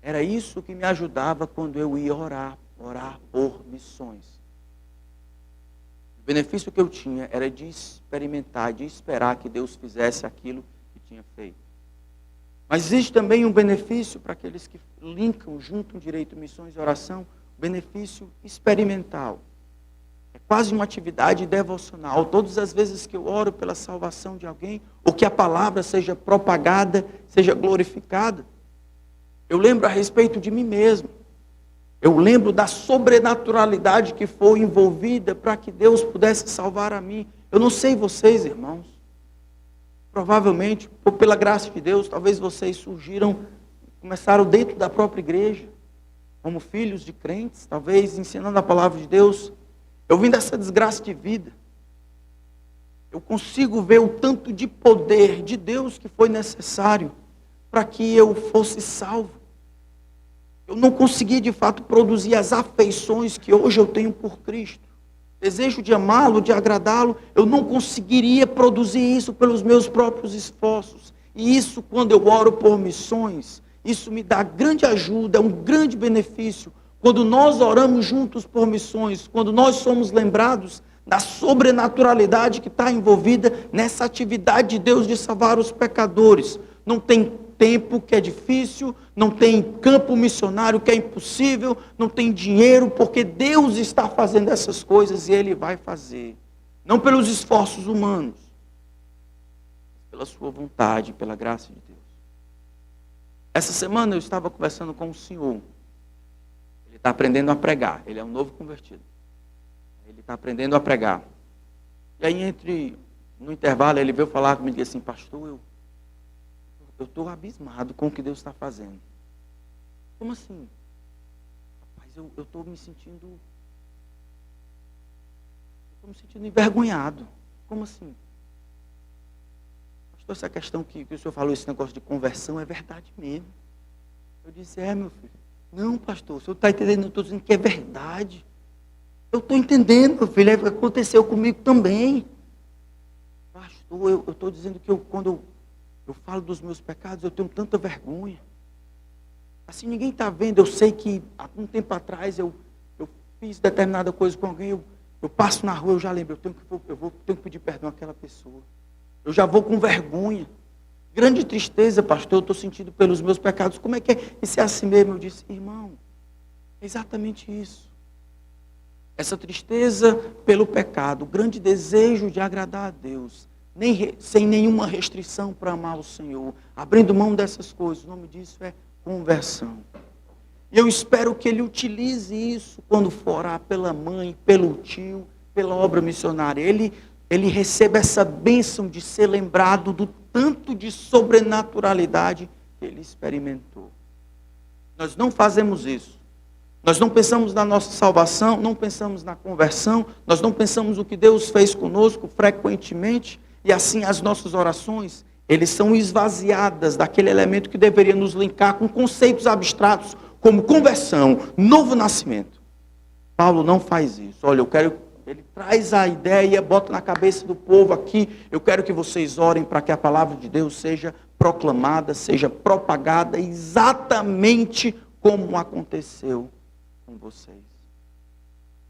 Era isso que me ajudava quando eu ia orar por missões. O benefício que eu tinha era de experimentar, de esperar que Deus fizesse aquilo que tinha feito. Mas existe também um benefício para aqueles que linkam, juntam direito, missões e oração, benefício experimental. É quase uma atividade devocional. Todas as vezes que eu oro pela salvação de alguém, ou que a palavra seja propagada, seja glorificada, eu lembro a respeito de mim mesmo. Eu lembro da sobrenaturalidade que foi envolvida para que Deus pudesse salvar a mim. Eu não sei vocês, irmãos. Provavelmente, ou pela graça de Deus, talvez vocês surgiram, começaram dentro da própria igreja, como filhos de crentes, talvez ensinando a palavra de Deus. Eu vim dessa desgraça de vida. Eu consigo ver o tanto de poder de Deus que foi necessário para que eu fosse salvo. Eu não consegui, de fato, produzir as afeições que hoje eu tenho por Cristo. Desejo de amá-lo, de agradá-lo, eu não conseguiria produzir isso pelos meus próprios esforços. E isso, quando eu oro por missões, isso me dá grande ajuda, é um grande benefício. Quando nós oramos juntos por missões, quando nós somos lembrados da sobrenaturalidade que está envolvida nessa atividade de Deus de salvar os pecadores. Não tem tempo que é difícil, não tem campo missionário que é impossível, não tem dinheiro, porque Deus está fazendo essas coisas e Ele vai fazer. Não pelos esforços humanos, mas pela sua vontade, pela graça de Deus. Essa semana eu estava conversando com um senhor. Ele está aprendendo a pregar, ele é um novo convertido. Ele está aprendendo a pregar. E aí, no intervalo, ele veio falar comigo e disse assim: pastor, eu estou abismado com o que Deus está fazendo. Como assim? Rapaz, eu estou me sentindo envergonhado. Como assim? Pastor, essa questão que o senhor falou, esse negócio de conversão, é verdade mesmo. Eu disse: meu filho. Não, pastor, o senhor está entendendo? Eu estou dizendo que é verdade. Eu estou entendendo, meu filho, aconteceu comigo também. Pastor, eu estou dizendo que quando eu falo dos meus pecados, eu tenho tanta vergonha. Assim, ninguém está vendo. Eu sei que há um tempo atrás eu fiz determinada coisa com alguém, eu passo na rua, eu já lembro, eu tenho que pedir perdão àquela pessoa. Eu já vou com vergonha. Grande tristeza, pastor, eu estou sentindo pelos meus pecados. Como é que é? Isso é assim mesmo? Eu disse: irmão, é exatamente isso. Essa tristeza pelo pecado, o grande desejo de agradar a Deus, sem nenhuma restrição para amar o Senhor, abrindo mão dessas coisas. O nome disso é conversão. E eu espero que ele utilize isso quando for orar pela mãe, pelo tio, pela obra missionária. Ele receba essa bênção de ser lembrado do tanto de sobrenaturalidade que ele experimentou. Nós não fazemos isso. Nós não pensamos na nossa salvação, não pensamos na conversão, nós não pensamos o que Deus fez conosco frequentemente, e assim as nossas orações, eles são esvaziadas daquele elemento que deveria nos linkar com conceitos abstratos, como conversão, novo nascimento. Paulo não faz isso. Olha, ele traz a ideia, bota na cabeça do povo aqui: eu quero que vocês orem para que a palavra de Deus seja proclamada, seja propagada exatamente como aconteceu com vocês.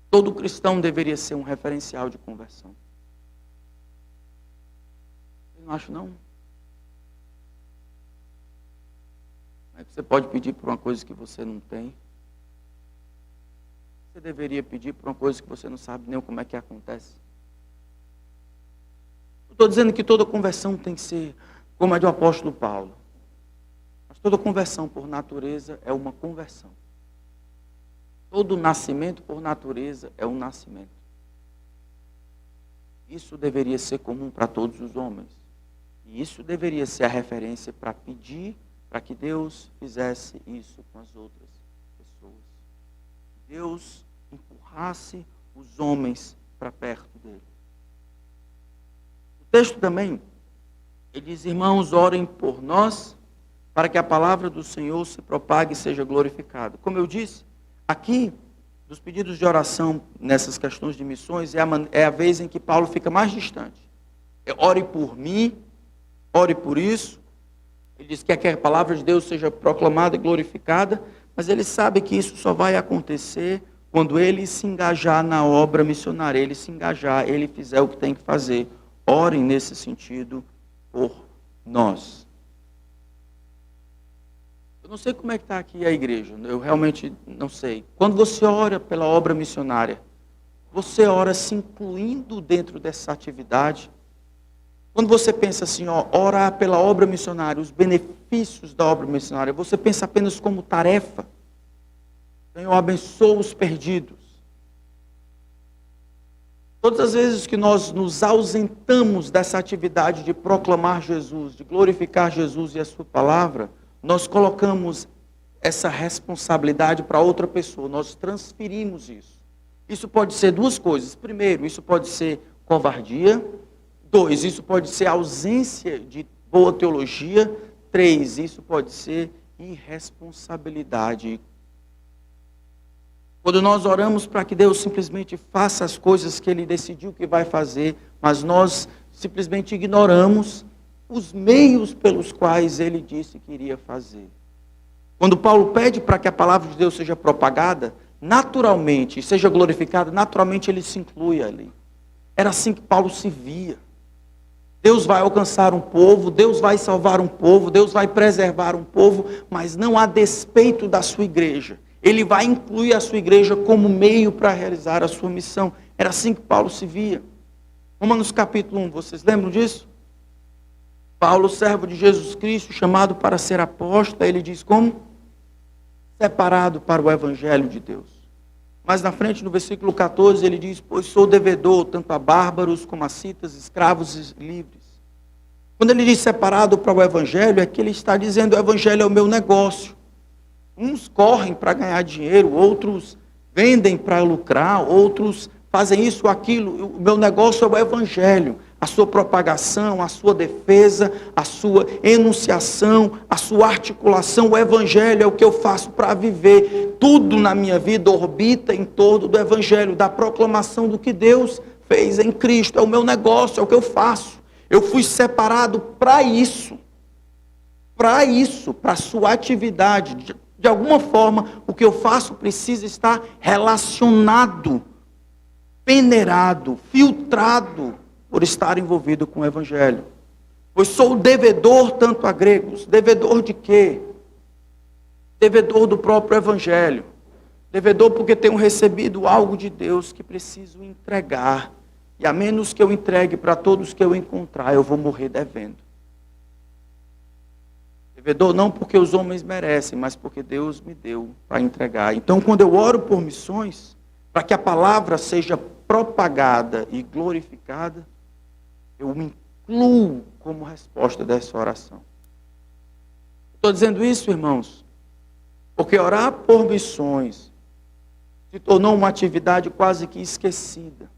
Todo cristão deveria ser um referencial de conversão. Eu não acho, não. Você pode pedir por uma coisa que você não tem. Você deveria pedir por uma coisa que você não sabe nem como é que acontece. Eu estou dizendo que toda conversão tem que ser como a do apóstolo Paulo. Mas toda conversão por natureza é uma conversão. Todo nascimento por natureza é um nascimento. Isso deveria ser comum para todos os homens. E isso deveria ser a referência para pedir para que Deus fizesse isso com as outras pessoas. Deus empurrasse os homens para perto dele. O texto também, ele diz: irmãos, orem por nós, para que a palavra do Senhor se propague e seja glorificada. Como eu disse, aqui, dos pedidos de oração nessas questões de missões, é a vez em que Paulo fica mais distante. Ore por mim, ore por isso. Ele diz que quer que a palavra de Deus seja proclamada e glorificada, mas ele sabe que isso só vai acontecer quando ele se engajar na obra missionária, ele se engajar, ele fizer o que tem que fazer. Orem nesse sentido por nós. Eu não sei como é que está aqui a igreja, eu realmente não sei. Quando você ora pela obra missionária, você ora se incluindo dentro dessa atividade? Quando você pensa assim, orar pela obra missionária, os benefícios da obra missionária, você pensa apenas como tarefa? Senhor, abençoa os perdidos. Todas as vezes que nós nos ausentamos dessa atividade de proclamar Jesus, de glorificar Jesus e a sua palavra, nós colocamos essa responsabilidade para outra pessoa, nós transferimos isso. Isso pode ser duas coisas. Primeiro, isso pode ser covardia. 2, isso pode ser ausência de boa teologia. 3, isso pode ser irresponsabilidade. Quando nós oramos para que Deus simplesmente faça as coisas que Ele decidiu que vai fazer, mas nós simplesmente ignoramos os meios pelos quais Ele disse que iria fazer. Quando Paulo pede para que a palavra de Deus seja propagada, naturalmente, seja glorificada, naturalmente ele se inclui ali. Era assim que Paulo se via. Deus vai alcançar um povo, Deus vai salvar um povo, Deus vai preservar um povo, mas não a despeito da sua igreja. Ele vai incluir a sua igreja como meio para realizar a sua missão. Era assim que Paulo se via. Romanos capítulo 1, vocês lembram disso? Paulo, servo de Jesus Cristo, chamado para ser apóstolo, ele diz como? Separado para o evangelho de Deus. Mas na frente, no versículo 14, ele diz, pois sou devedor tanto a bárbaros como a citas, escravos e livres. Quando ele diz separado para o evangelho, é que ele está dizendo, o evangelho é o meu negócio. Uns correm para ganhar dinheiro, outros vendem para lucrar, outros fazem isso ou aquilo. O meu negócio é o evangelho. A sua propagação, a sua defesa, a sua enunciação, a sua articulação, o evangelho é o que eu faço para viver. Tudo na minha vida orbita em torno do evangelho, da proclamação do que Deus fez em Cristo. É o meu negócio, é o que eu faço. Eu fui separado para isso, para a sua atividade. De alguma forma, o que eu faço precisa estar relacionado, peneirado, filtrado, por estar envolvido com o evangelho. Pois sou devedor tanto a gregos. Devedor de quê? Devedor do próprio evangelho. Devedor porque tenho recebido algo de Deus que preciso entregar. E a menos que eu entregue para todos que eu encontrar, eu vou morrer devendo. Devedor não porque os homens merecem, mas porque Deus me deu para entregar. Então, quando eu oro por missões, para que a palavra seja propagada e glorificada, eu me incluo como resposta dessa oração. Estou dizendo isso, irmãos, porque orar por missões se tornou uma atividade quase que esquecida.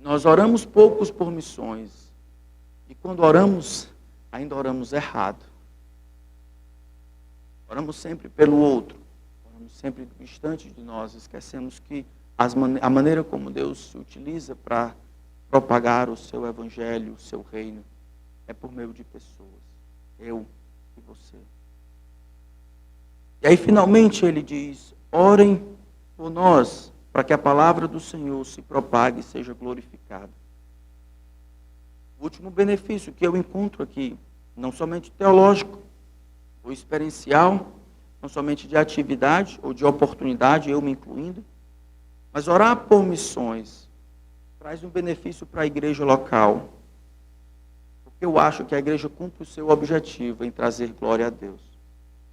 Nós oramos poucos por missões, e quando oramos, ainda oramos errado. Oramos sempre pelo outro, oramos sempre distante de nós, esquecemos que a maneira como Deus se utiliza para propagar o seu evangelho, o seu reino, é por meio de pessoas, eu e você. E aí finalmente ele diz, orem por nós, para que a palavra do Senhor se propague e seja glorificada. O último benefício que eu encontro aqui, não somente teológico, ou experiencial, não somente de atividade ou de oportunidade, eu me incluindo, mas orar por missões traz um benefício para a igreja local. Porque eu acho que a igreja cumpre o seu objetivo em trazer glória a Deus.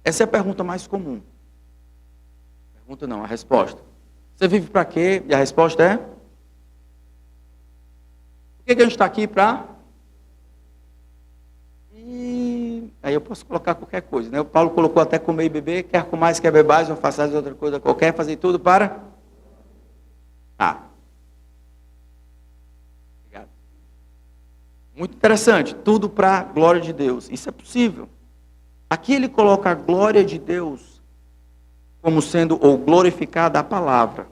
Essa é a pergunta mais comum. Pergunta não, a resposta. Você vive para quê? E a resposta é? Por que a gente está aqui para? E aí eu posso colocar qualquer coisa, né? O Paulo colocou até comer e beber, quer comais, quer bebais, ou façais outra coisa qualquer, fazer tudo para? Obrigado. Muito interessante, tudo para a glória de Deus. Isso é possível. Aqui ele coloca a glória de Deus como sendo, ou glorificada a palavra.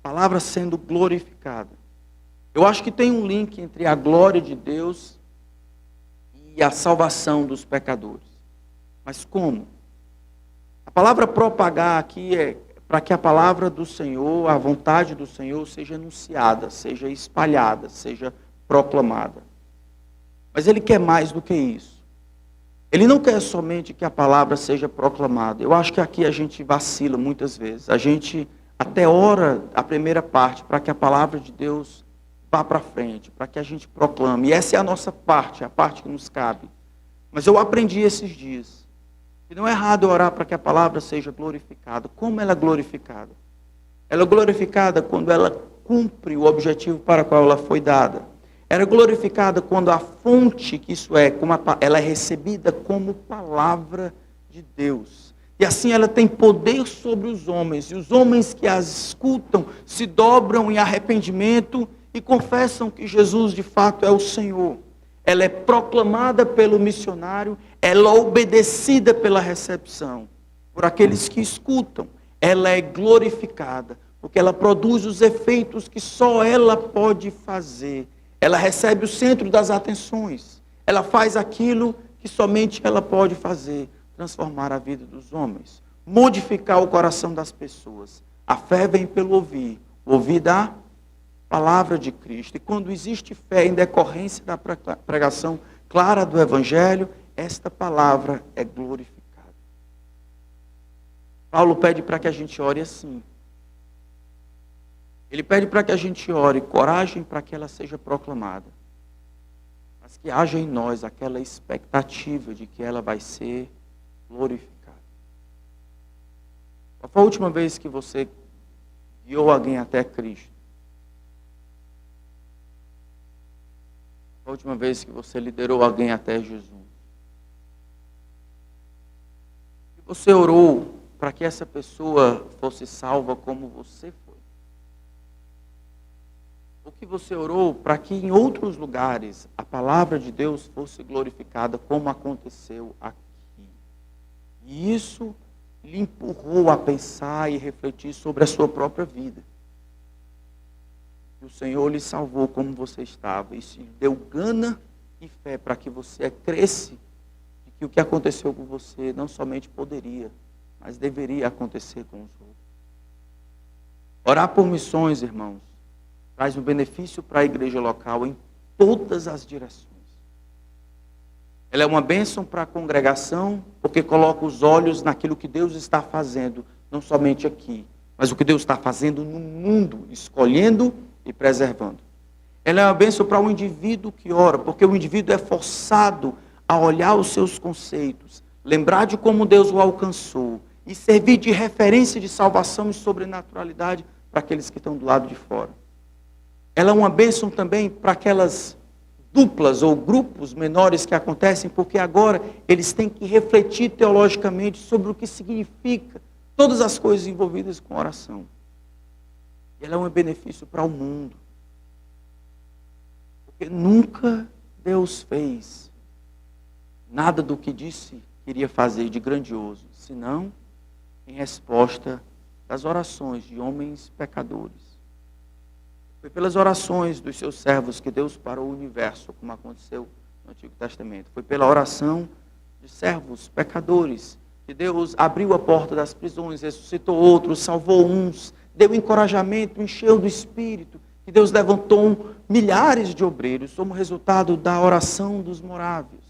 A palavra sendo glorificada. Eu acho que tem um link entre a glória de Deus e a salvação dos pecadores. Mas como? A palavra propagar aqui é para que a palavra do Senhor, a vontade do Senhor seja anunciada, seja espalhada, seja proclamada. Mas ele quer mais do que isso. Ele não quer somente que a palavra seja proclamada. Eu acho que aqui a gente vacila muitas vezes. A gente até ora a primeira parte para que a palavra de Deus vá para frente, para que a gente proclame. E essa é a nossa parte, a parte que nos cabe. Mas eu aprendi esses dias que não é errado orar para que a palavra seja glorificada. Como ela é glorificada? Ela é glorificada quando ela cumpre o objetivo para o qual ela foi dada. Ela é glorificada quando a fonte que isso é, ela é recebida como palavra de Deus. E assim ela tem poder sobre os homens. E os homens que as escutam se dobram em arrependimento e confessam que Jesus de fato é o Senhor. Ela é proclamada pelo missionário, ela é obedecida pela recepção. Por aqueles que escutam, ela é glorificada, porque ela produz os efeitos que só ela pode fazer. Ela recebe o centro das atenções. Ela faz aquilo que somente ela pode fazer, transformar a vida dos homens, modificar o coração das pessoas. A fé vem pelo ouvir, ouvir da palavra de Cristo. E quando existe fé em decorrência da pregação clara do Evangelho, esta palavra é glorificada. Paulo pede para que a gente ore assim. Ele pede para que a gente ore coragem para que ela seja proclamada. Mas que haja em nós aquela expectativa de que ela vai ser glorificada. Qual foi a última vez que você guiou alguém até Cristo? Qual foi a última vez que você liderou alguém até Jesus? E você orou para que essa pessoa fosse salva como você foi? O que você orou para que em outros lugares a palavra de Deus fosse glorificada, como aconteceu aqui. E isso lhe empurrou a pensar e refletir sobre a sua própria vida. E o Senhor lhe salvou como você estava. E se deu gana e fé para que você cresce de que o que aconteceu com você não somente poderia, mas deveria acontecer com os outros. Orar por missões, irmãos, traz um benefício para a igreja local em todas as direções. Ela é uma bênção para a congregação, porque coloca os olhos naquilo que Deus está fazendo, não somente aqui, mas o que Deus está fazendo no mundo, escolhendo e preservando. Ela é uma bênção para o indivíduo que ora, porque o indivíduo é forçado a olhar os seus conceitos, lembrar de como Deus o alcançou e servir de referência de salvação e sobrenaturalidade para aqueles que estão do lado de fora. Ela é uma bênção também para aquelas duplas ou grupos menores que acontecem, porque agora eles têm que refletir teologicamente sobre o que significa todas as coisas envolvidas com oração. E ela é um benefício para o mundo. Porque nunca Deus fez nada do que disse que iria fazer de grandioso, senão em resposta das orações de homens pecadores. Foi pelas orações dos seus servos que Deus parou o universo, como aconteceu no Antigo Testamento. Foi pela oração de servos pecadores que Deus abriu a porta das prisões, ressuscitou outros, salvou uns, deu encorajamento, encheu do Espírito, que Deus levantou milhares de obreiros como resultado da oração dos morávios.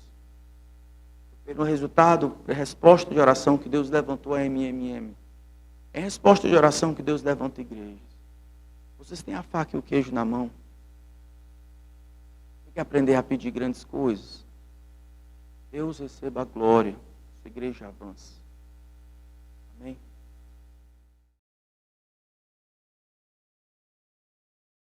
Pelo resultado, a resposta de oração que Deus levantou a MMM. É resposta de oração que Deus levanta igrejas. Vocês têm a faca e o queijo na mão. Tem que aprender a pedir grandes coisas. Deus receba a glória. A igreja avança. Amém?